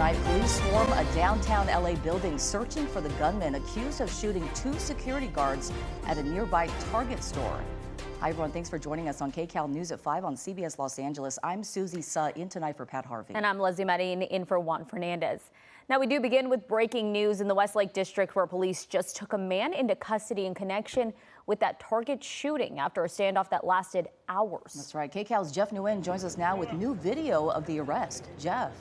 tonight, police swarm a downtown LA building searching for the gunman accused of shooting 2 security guards at a nearby Target store. Hi, everyone. Thanks for joining us on KCAL News at 5 on CBS Los Angeles. I'm Susie Suh, in tonight for Pat Harvey. And I'm Leslie Marin, in for Juan Fernandez. Now, we do begin with breaking news in the Westlake District, where police just took a man into custody in connection with that Target shooting after a standoff that lasted hours. That's right. KCAL's Jeff Nguyen joins us now with new video of the arrest. Jeff.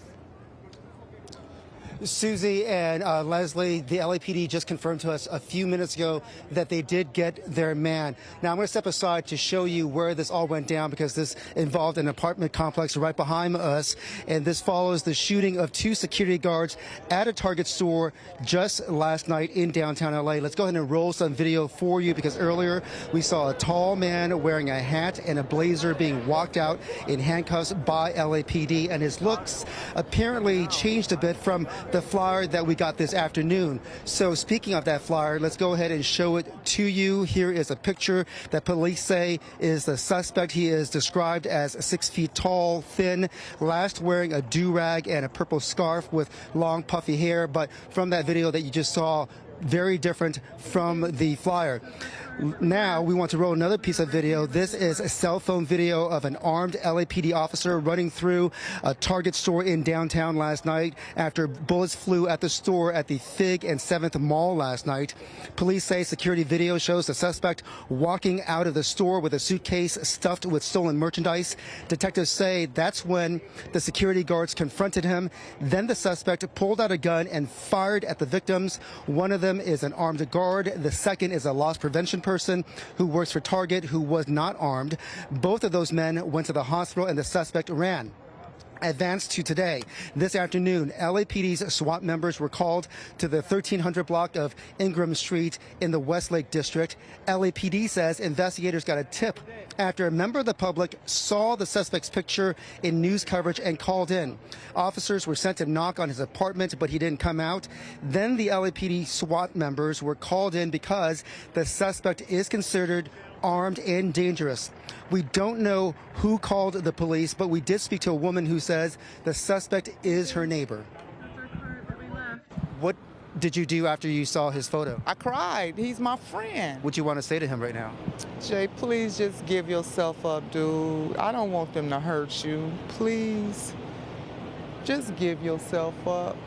Susie and Leslie, the LAPD just confirmed to us a few minutes ago that they did get their man. Now, I'm going to step aside to show you where this all went down, because this involved an apartment complex right behind us, and this follows the shooting of 2 security guards at a Target store just last night in downtown LA. Let's go ahead and roll some video for you, because earlier we saw a tall man wearing a hat and a blazer being walked out in handcuffs by LAPD, and his looks apparently changed a bit from the flyer that we got this afternoon. So speaking of that flyer, let's go ahead and show it to you. Here is a picture that police say is the suspect. He is described as 6 feet tall, thin, last wearing a do-rag and a purple scarf with long puffy hair. But from that video that you just saw, very different from the flyer. Now we want to roll another piece of video. This is a cell phone video of an armed LAPD officer running through a Target store in downtown last night after bullets flew at the store at the Fig and 7th Mall last night. Police say security video shows the suspect walking out of the store with a suitcase stuffed with stolen merchandise. Detectives say that's when the security guards confronted him. Then the suspect pulled out a gun and fired at the victims. One of them is an armed guard. The second is a loss prevention person who works for Target who was not armed. Both of those men went to the hospital and the suspect ran. Advanced to today. This afternoon, LAPD's SWAT members were called to the 1300 block of Ingram Street in the Westlake District. LAPD says investigators got a tip after a member of the public saw the suspect's picture in news coverage and called in. Officers were sent to knock on his apartment, but he didn't come out. Then the LAPD SWAT members were called in because the suspect is considered armed and dangerous. We don't know who called the police, but we did speak to a woman who says the suspect is her neighbor. That's our car that we left. What did you do after you saw his photo? I cried. He's my friend. What do you want to say to him right now? Jay, please just give yourself up, dude. I don't want them to hurt you. Please, just give yourself up.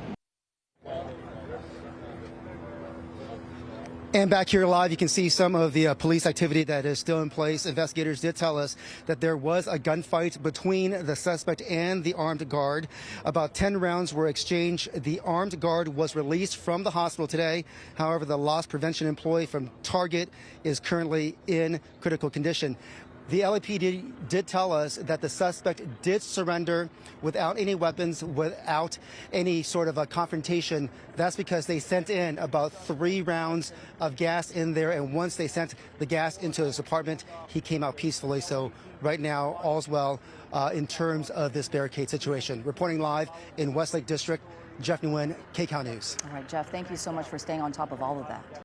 And back here live, you can see some of the police activity that is still in place. Investigators did tell us that there was a gunfight between the suspect and the armed guard. About 10 rounds were exchanged. The armed guard was released from the hospital today. However, the loss prevention employee from Target is currently in critical condition. The LAPD did tell us that the suspect did surrender without any weapons, without any sort of a confrontation. That's because they sent in about 3 rounds of gas in there, and once they sent the gas into his apartment, he came out peacefully. So right now, all's well in terms of this barricade situation. Reporting live in Westlake District, Jeff Nguyen, KCAL News. All right, Jeff, thank you so much for staying on top of all of that.